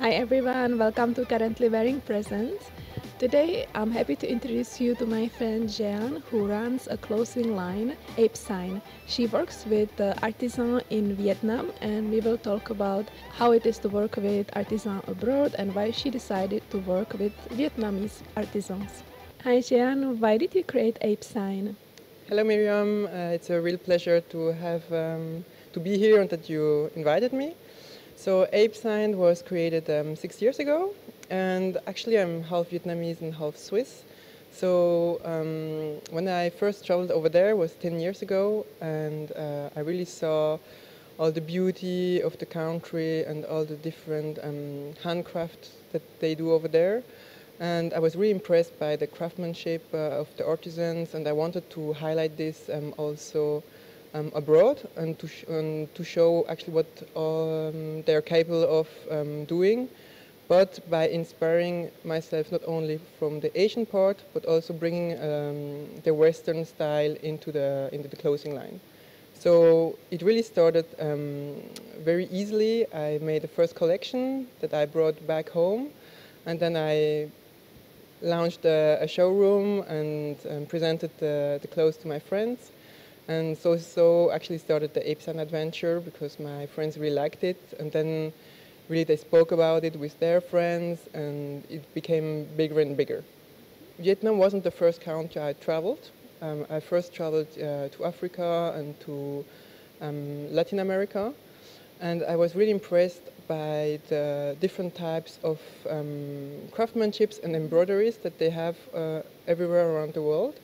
Hi everyone, welcome to Currently Wearing Presents. Today I'm happy to introduce you to my friend Jean who runs a clothing line, APESIGNED. She works with artisans in Vietnam and we will talk about how it is to work with artisans abroad and why she decided to work with Vietnamese artisans. Hi Jean, why did you create APESIGNED? Hello Miriam, it's a real pleasure to be here and that you invited me. So ApeSign was created 6 years ago, and actually I'm half Vietnamese and half Swiss. So when I first traveled over there was 10 years ago, and I really saw all the beauty of the country and all the different handcrafts that they do over there. And I was really impressed by the craftsmanship of the artisans, and I wanted to highlight this also abroad and to show actually what they're capable of doing, but by inspiring myself not only from the Asian part, but also bringing the Western style into the clothing line. So it really started very easily. I made the first collection that I brought back home, and then I launched a showroom and presented the clothes to my friends. And so actually started the APESIGNED adventure because my friends really liked it. And then really they spoke about it with their friends and it became bigger and bigger. Vietnam wasn't the first country I traveled. I first traveled to Africa and to Latin America. And I was really impressed by the different types of craftsmanships and embroideries that they have everywhere around the world.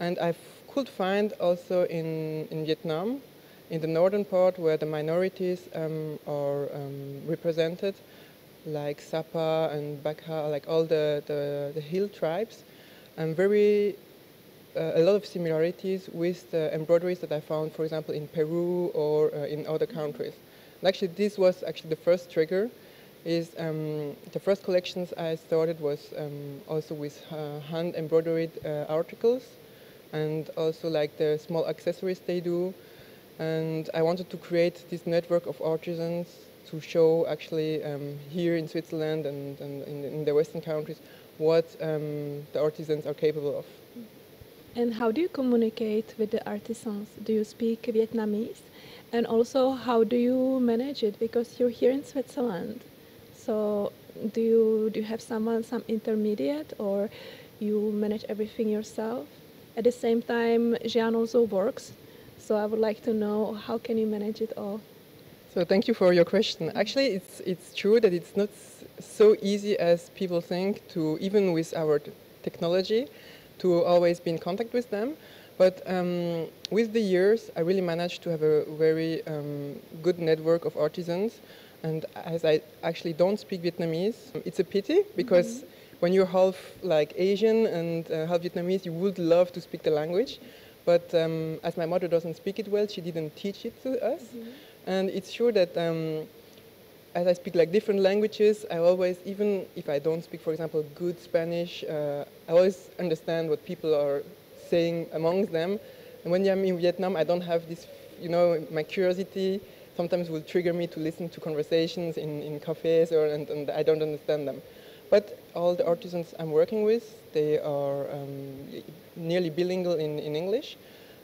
And I could find also in Vietnam, in the northern part where the minorities are represented, like Sapa and Bakha, like all the hill tribes, a lot of similarities with the embroideries that I found, for example, in Peru or in other countries. And actually, this was actually the first trigger. The first collections I started was also with hand embroidered articles, and also like the small accessories they do. And I wanted to create this network of artisans to show actually here in Switzerland and in the Western countries what the artisans are capable of. And how do you communicate with the artisans? Do you speak Vietnamese? And also, how do you manage it? Because you're here in Switzerland. So, do you have some intermediate, or you manage everything yourself? At the same time, Jean also works. So, I would like to know how can you manage it all? So thank you for your question. Actually, it's true that it's not so easy as people think to, even with our technology, to always be in contact with them. But with the years, I really managed to have a very good network of artisans. And as I actually don't speak Vietnamese, it's a pity because when you're half like Asian and half Vietnamese, you would love to speak the language. But as my mother doesn't speak it well, she didn't teach it to us. And it's sure that as I speak like different languages, I always, even if I don't speak, for example, good Spanish, I always understand what people are saying amongst them. And when I'm in Vietnam, I don't have this, my curiosity sometimes will trigger me to listen to conversations in cafes, and I don't understand them. But all the artisans I'm working with, they are nearly bilingual in English.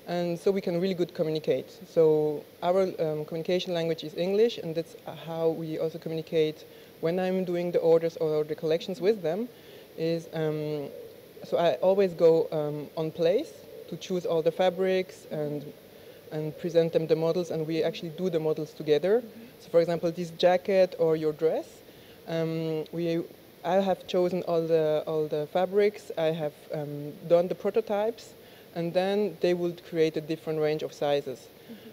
And so we can really good communicate. So our communication language is English, and that's how we also communicate when I'm doing the orders or the collections with them. So I always go on place to choose all the fabrics and present them the models, and we actually do the models together. So for example, this jacket or your dress, I have chosen all the fabrics. I have done the prototypes. And then they would create a different range of sizes.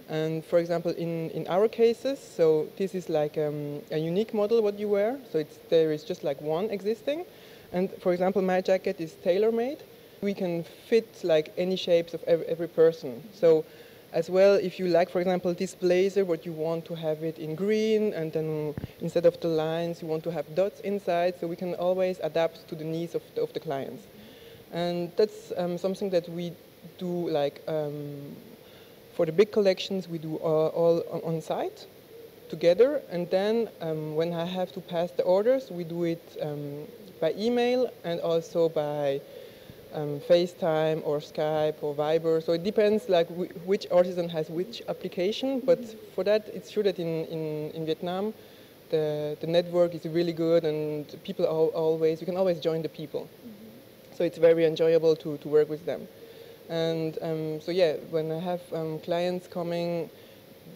And for example, in our cases, so this is like a unique model what you wear. So there is just like one existing. And for example, my jacket is tailor-made. We can fit like any shapes of every person. So as well, if you like, for example, this blazer, what you want to have it in green, and then instead of the lines, you want to have dots inside. So we can always adapt to the needs of the clients. And that's something that we do, like for the big collections, we do all on site. together, and then when I have to pass the orders, we do it by email and also by FaceTime or Skype or Viber. So it depends like which artisan has which application, but for that it's true that in Vietnam the network is really good, and people always, you can always join the people. So it's very enjoyable to work with them. And so yeah, when I have clients coming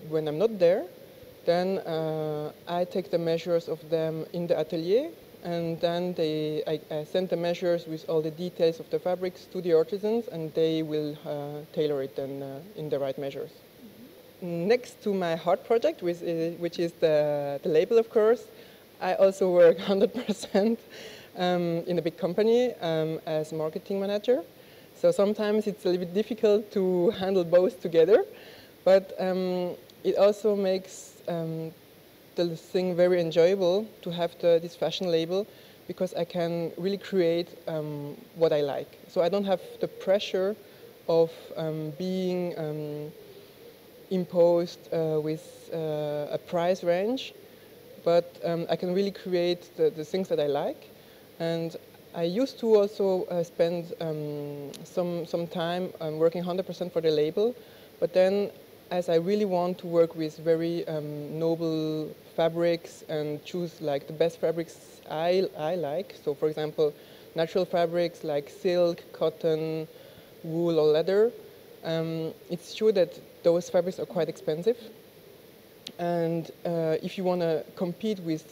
when I'm not there, then I take the measures of them in the atelier, and then I send the measures with all the details of the fabrics to the artisans, and they will tailor it then in the right measures. Next to my heart project, which is the label, of course, I also work 100% in a big company as marketing manager. So sometimes it's a little bit difficult to handle both together, but it also makes the thing very enjoyable to have this fashion label, because I can really create what I like. So I don't have the pressure of being imposed with a price range, but I can really create the things that I like. And I used to also spend some time working 100% for the label, but then as I really want to work with very noble fabrics and choose like the best fabrics I like, so for example natural fabrics like silk, cotton, wool or leather, it's true that those fabrics are quite expensive. And if you want to compete with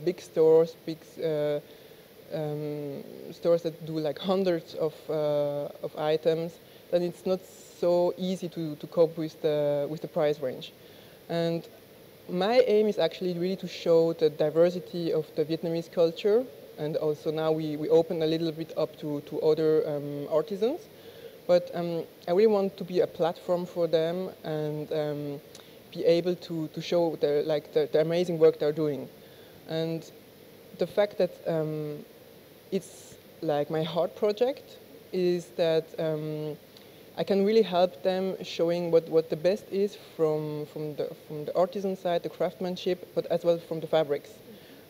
big stores, stores that do like hundreds of items, then it's not so easy to cope with the price range. And my aim is actually really to show the diversity of the Vietnamese culture, and also now we open a little bit up to other artisans. But I really want to be a platform for them and be able to show the amazing work they're doing. And the fact that it's like my heart project is that I can really help them showing what the best is from the artisan side, the craftsmanship, but as well from the fabrics.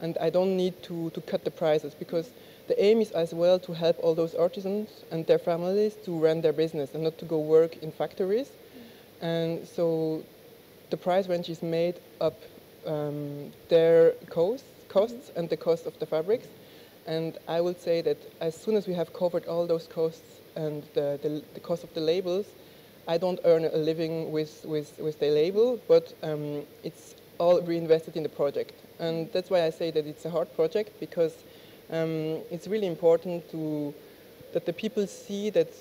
And I don't need to cut the prices, because the aim is as well to help all those artisans and their families to run their business and not to go work in factories. And so the price range is made up their costs and the cost of the fabrics. And I would say that as soon as we have covered all those costs and the cost of the labels, I don't earn a living with the label, but it's all reinvested in the project. And that's why I say that it's a hard project, because it's really important that the people see that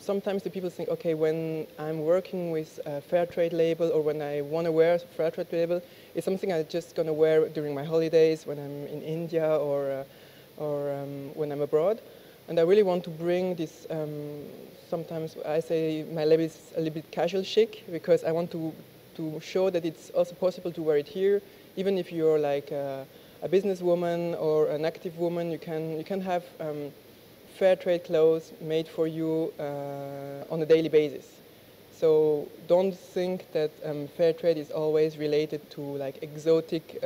sometimes the people think, okay, when I'm working with a fair trade label, or when I want to wear a fair trade label, it's something I'm just going to wear during my holidays when I'm in India or when I'm abroad. And I really want to bring this, sometimes I say my label is a little bit casual chic, because I want to show that it's also possible to wear it here. Even if you're like a businesswoman or an active woman, you can have fair trade clothes made for you on a daily basis. So don't think that fair trade is always related to like exotic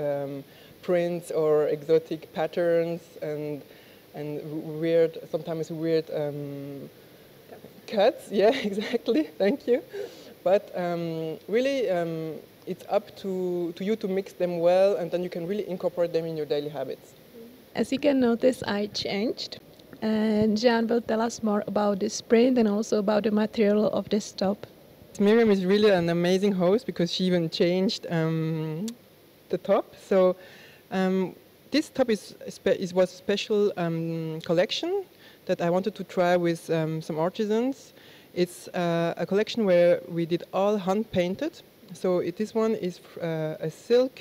prints or exotic patterns and sometimes weird cuts. Yeah, exactly. Thank you. But really, it's up to you to mix them well, and then you can really incorporate them in your daily habits. As you can notice, I changed, and Jan will tell us more about this print and also about the material of this top. Miriam is really an amazing host, because she even changed the top. So this top was a special collection that I wanted to try with some artisans. It's a collection where we did all hand painted. So this one is a silk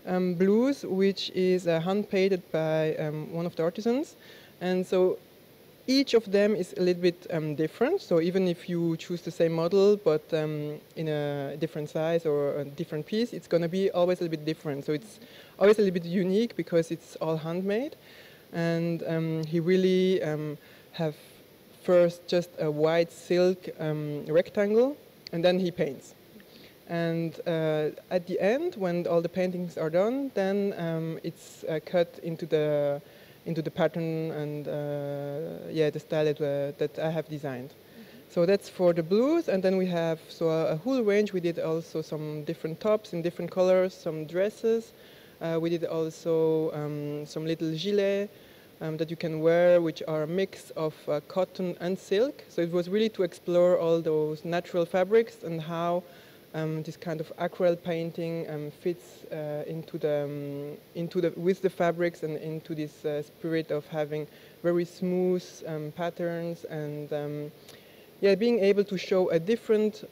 blouse, which is hand painted by one of the artisans. And so each of them is a little bit different. So even if you choose the same model, but in a different size or a different piece, it's going to be always a little bit different. So it's always a little bit unique, because it's all handmade. And he really have first just a white silk rectangle, and then he paints. And at the end, when all the paintings are done, then it's cut into the pattern and yeah, the style that I have designed. So that's for the blues, and then we have a whole range. We did also some different tops in different colors, some dresses. We did also some little gilets that you can wear, which are a mix of cotton and silk. So it was really to explore all those natural fabrics and how this kind of aquarelle painting fits with the fabrics and into this spirit of having very smooth patterns and yeah, being able to show a different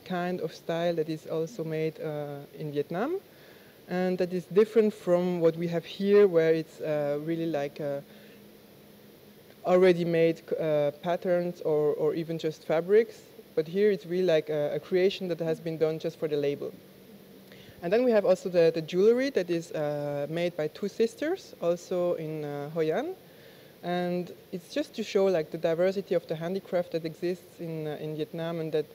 kind of style that is also made in Vietnam, and that is different from what we have here, where it's really like already made patterns or even just fabrics. But here it's really like a creation that has been done just for the label. And then we have also the jewelry that is made by two sisters, also in Hoi An. And it's just to show like the diversity of the handicraft that exists in Vietnam, and that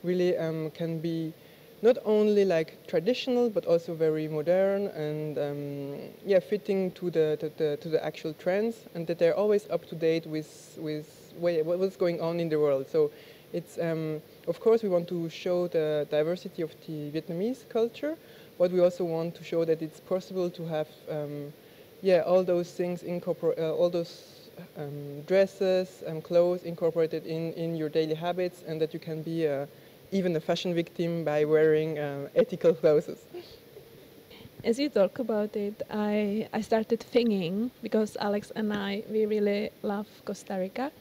really can be not only like traditional but also very modern and yeah, fitting to the actual trends, and that they're always up to date with what's going on in the world. So it's of course we want to show the diversity of the Vietnamese culture, but we also want to show that it's possible to have yeah, all those things all those dresses and clothes incorporated in your daily habits, and that you can be even a fashion victim by wearing ethical clothes. As you talk about it, I started thinking, because Alex and we really love Costa Rica.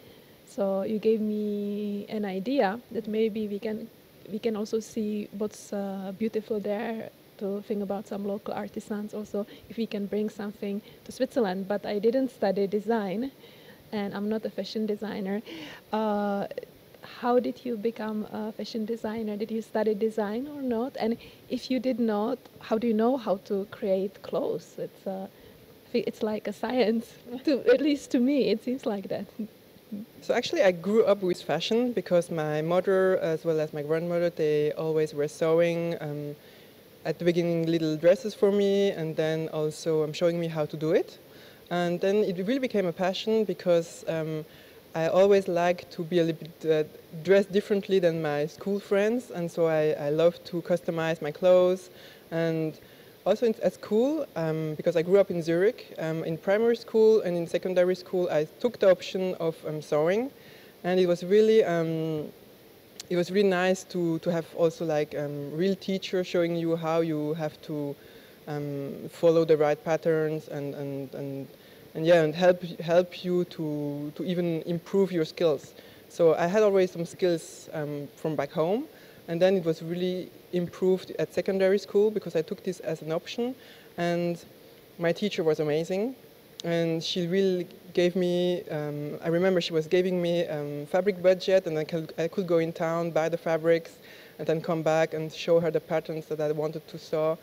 So you gave me an idea that maybe we can also see what's beautiful there, to think about some local artisans also, if we can bring something to Switzerland. But I didn't study design, and I'm not a fashion designer. How did you become a fashion designer? Did you study design or not? And if you did not, how do you know how to create clothes? It's like a science, at least to me, it seems like that. So actually I grew up with fashion because my mother as well as my grandmother, they always were sewing at the beginning little dresses for me, and then also showing me how to do it. And then it really became a passion because I always liked to be a little bit dressed differently than my school friends, and so I love to customize my clothes. And also at school, because I grew up in Zurich, in primary school and in secondary school, I took the option of sewing, and it was really nice to have also like real teacher showing you how you have to follow the right patterns and yeah, and help you to even improve your skills. So I had already some skills from back home, and then it was really improved at secondary school because I took this as an option, and my teacher was amazing, and she really gave me, I remember she was giving me fabric budget, and I could go in town, buy the fabrics, and then come back and show her the patterns that I wanted to sew.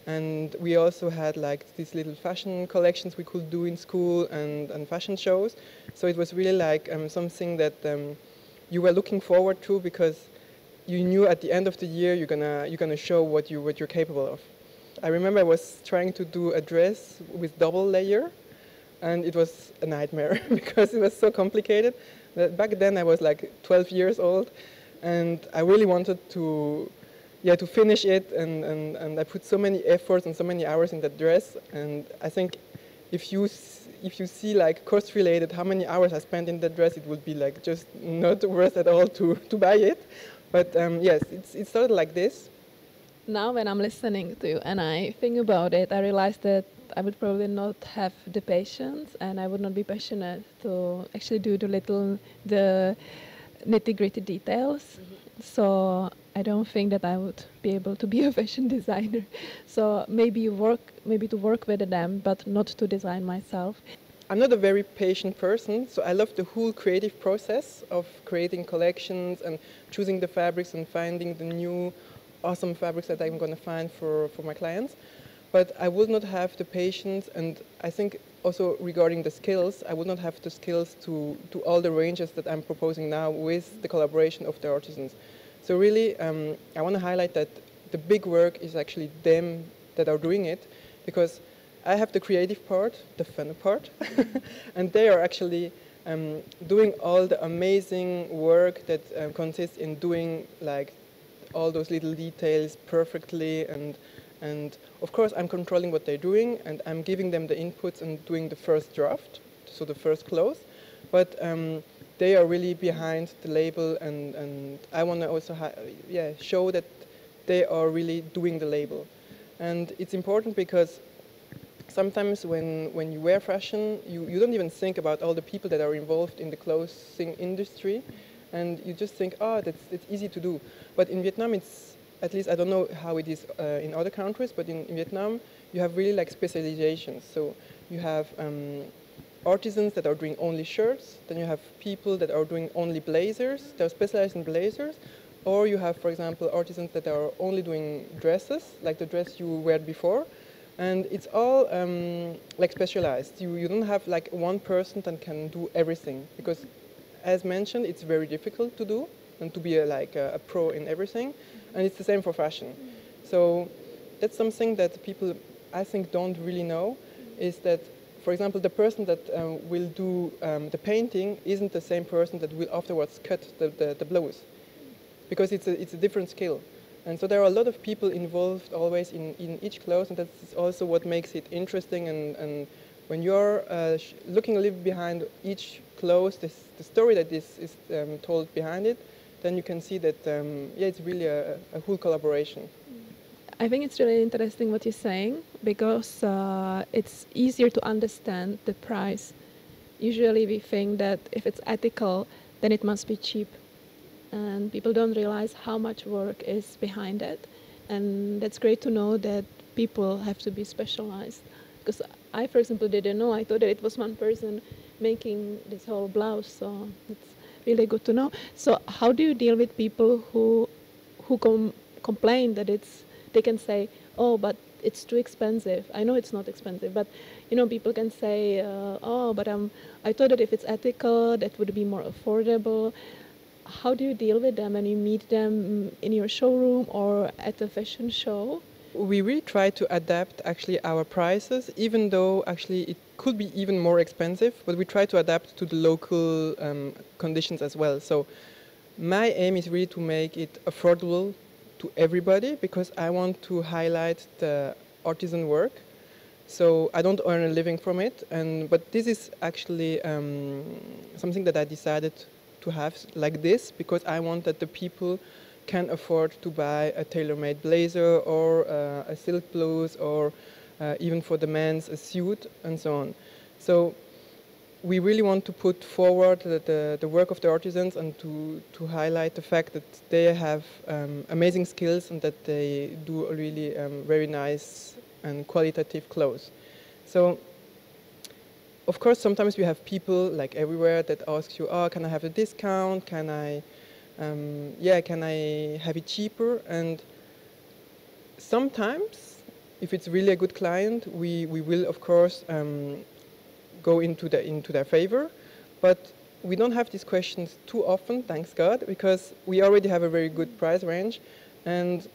And we also had like these little fashion collections we could do in school and fashion shows. So it was really like something that you were looking forward to, because you knew at the end of the year you're gonna show what you're capable of. I remember I was trying to do a dress with double layer, and it was a nightmare because it was so complicated. Back then I was like 12 years old, and I really wanted to finish it, and I put so many efforts and so many hours in that dress. And I think if you see like cost related how many hours I spent in that dress, it would be like just not worth at all to buy it. But yes, it started like this. Now when I'm listening to you and I think about it, I realize that I would probably not have the patience, and I would not be passionate to actually do the nitty-gritty details. Mm-hmm. So I don't think that I would be able to be a fashion designer. So maybe to work with them, but not to design myself. I'm not a very patient person, so I love the whole creative process of creating collections and choosing the fabrics and finding the new awesome fabrics that I'm going to find for my clients. But I would not have the patience, and I think also regarding the skills, I would not have the skills to all the ranges that I'm proposing now with the collaboration of the artisans. So really, I want to highlight that the big work is actually them that are doing it, because I have the creative part, the fun part, and they are actually doing all the amazing work that consists in doing like all those little details perfectly, and of course I'm controlling what they're doing, and I'm giving them the inputs and doing the first draft, so the first close, but they are really behind the label, and I want to also show that they are really doing the label. And it's important because sometimes when you wear fashion, you don't even think about all the people that are involved in the clothing industry, and you just think, oh, it's easy to do. But in Vietnam, it's, at least I don't know how it is in other countries, but in Vietnam, you have really like specializations. So you have artisans that are doing only shirts, then you have people that are doing only blazers, they're specialized in blazers, or you have, for example, artisans that are only doing dresses, like the dress you wore before, and it's all like specialized. You don't have like one person that can do everything, because as mentioned, it's very difficult to do and to be a pro in everything, and it's the same for fashion. So that's something that people, I think, don't really know, is that, for example, the person that will do the painting isn't the same person that will afterwards cut the blouse, because it's a different skill. And so there are a lot of people involved always in each clothes, and that's also what makes it interesting. And when you're looking a little behind each clothes, the story that is told behind it, then you can see that, it's really a whole collaboration. I think it's really interesting what you're saying, because it's easier to understand the price. Usually we think that if it's ethical, then it must be cheap. And people don't realize how much work is behind it. And that's great to know that people have to be specialized. Because I, for example, didn't know. I thought that it was one person making this whole blouse. So it's really good to know. So how do you deal with people who complain that they can say, oh, but it's too expensive. I know it's not expensive, but people can say, oh, but I thought that if it's ethical, that would be more affordable. How do you deal with them when you meet them in your showroom or at a fashion show? We really try to adapt actually our prices, even though actually it could be even more expensive, but we try to adapt to the local conditions as well. So my aim is really to make it affordable to everybody, because I want to highlight the artisan work. So I don't earn a living from it, but this is actually something that I decided to have like this, because I want that the people can afford to buy a tailor-made blazer or a silk blouse, or even for the men's a suit and so on. So we really want to put forward the work of the artisans, and to highlight the fact that they have amazing skills and that they do really very nice and qualitative clothes. So of course, sometimes we have people like everywhere that ask you, oh, can I have a discount? Can I have it cheaper? And sometimes, if it's really a good client, we will of course go into their favor. But we don't have these questions too often, thanks God, because we already have a very good price range. And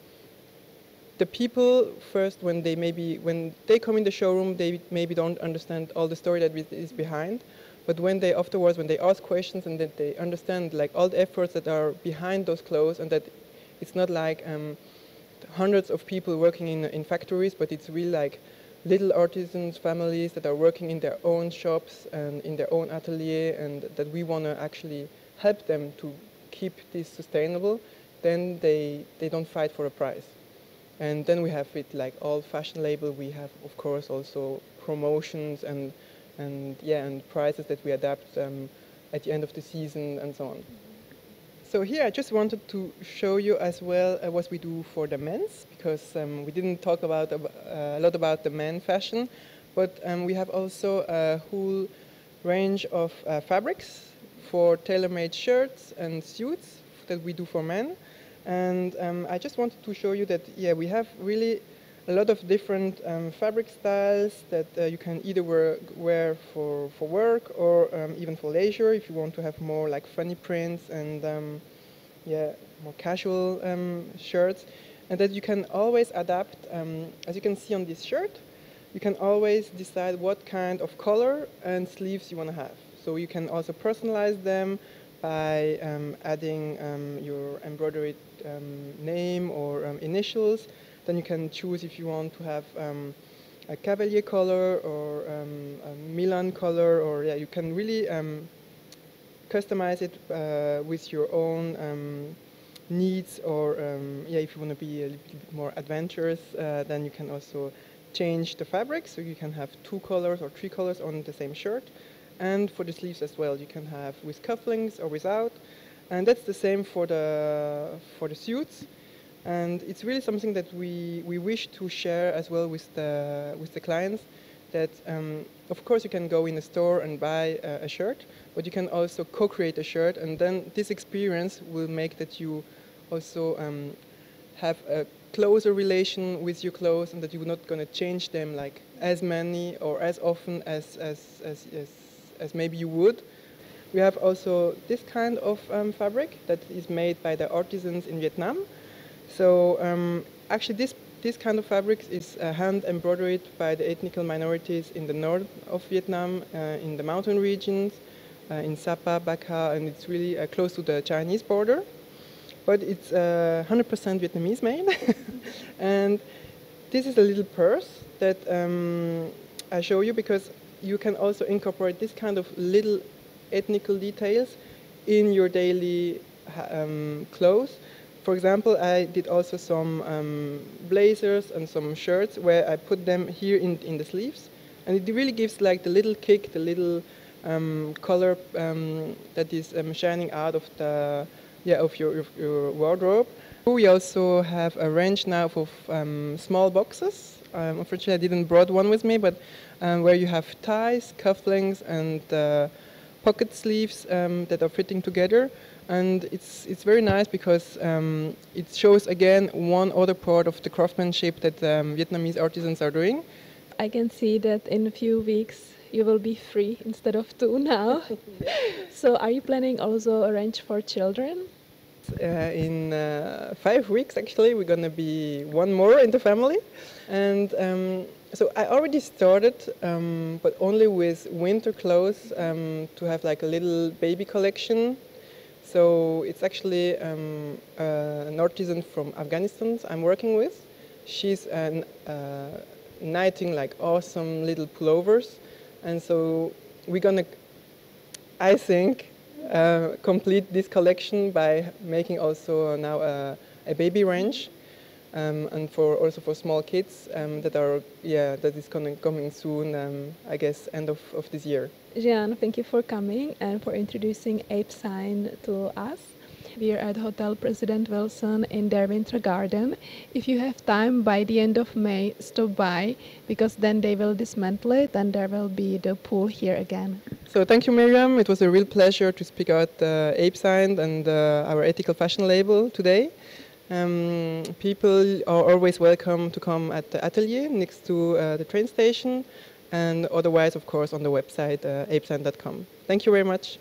the people first, when they come in the showroom, they maybe don't understand all the story that is behind. But when they ask questions, and that they understand like all the efforts that are behind those clothes, and that it's not like hundreds of people working in factories, but it's really like little artisans, families that are working in their own shops and in their own atelier, and that we want to actually help them to keep this sustainable, then they don't fight for a price. And then we have it like all fashion label. We have, of course, also promotions and prices that we adapt at the end of the season and so on. So here I just wanted to show you as well what we do for the men's, because we didn't talk about a lot about the men fashion, but we have also a whole range of fabrics for tailor-made shirts and suits that we do for men. And I just wanted to show you that, we have really a lot of different fabric styles that you can either wear for work, or even for leisure, if you want to have more like funny prints and more casual shirts. and that you can always adapt. As you can see on this shirt, you can always decide what kind of color and sleeves you want to have. So you can also personalize them by adding your embroidered name or initials. Then you can choose if you want to have a Cavalier color or a Milan color, or yeah, you can really customize it with your own needs, or yeah, if you want to be a little bit more adventurous, then you can also change the fabric, so you can have 2 colors or 3 colors on the same shirt. And for the sleeves as well, you can have with cufflinks or without, and that's the same for the suits. And it's really something that we wish to share as well with the clients, that of course you can go in a store and buy a shirt, but you can also co-create a shirt, and then this experience will make that you also have a closer relation with your clothes, and that you're not going to change them like as many or as often as maybe you would. We have also this kind of fabric that is made by the artisans in Vietnam. So actually this kind of fabric is hand embroidered by the ethnic minorities in the north of Vietnam, in the mountain regions, in Sapa, Bac Ha, and it's really close to the Chinese border. But it's 100% Vietnamese made. And this is a little purse that I show you, because you can also incorporate this kind of little ethnical details in your daily clothes. For example, I did also some blazers and some shirts where I put them here in the sleeves, and it really gives like the little kick, the little color that is shining out of the of your wardrobe. We also have a range now of small boxes. Unfortunately, I didn't brought one with me, but where you have ties, cufflinks, and pocket sleeves that are fitting together. And it's very nice because it shows again one other part of the craftsmanship that Vietnamese artisans are doing. I can see that in a few weeks you will be 3 instead of 2 now. So are you planning also a range for children? In 5 weeks, actually, we're going to be one more in the family. And so I already started, but only with winter clothes, to have like a little baby collection. So it's actually an artisan from Afghanistan I'm working with. She's knitting like awesome little pullovers. And so we're going to, I think, complete this collection by making also now a baby range, and also for small kids that is coming soon, I guess end of this year. Jean, thank you for coming and for introducing APESIGNED to us. We are at Hotel President Wilson in Derwentwater Garden. If you have time by the end of May, stop by, because then they will dismantle it and there will be the pool here again. So thank you, Miriam. It was a real pleasure to speak out APESIGNED and our ethical fashion label today. People are always welcome to come at the atelier next to the train station, and otherwise, of course, on the website apesigned.com. Thank you very much.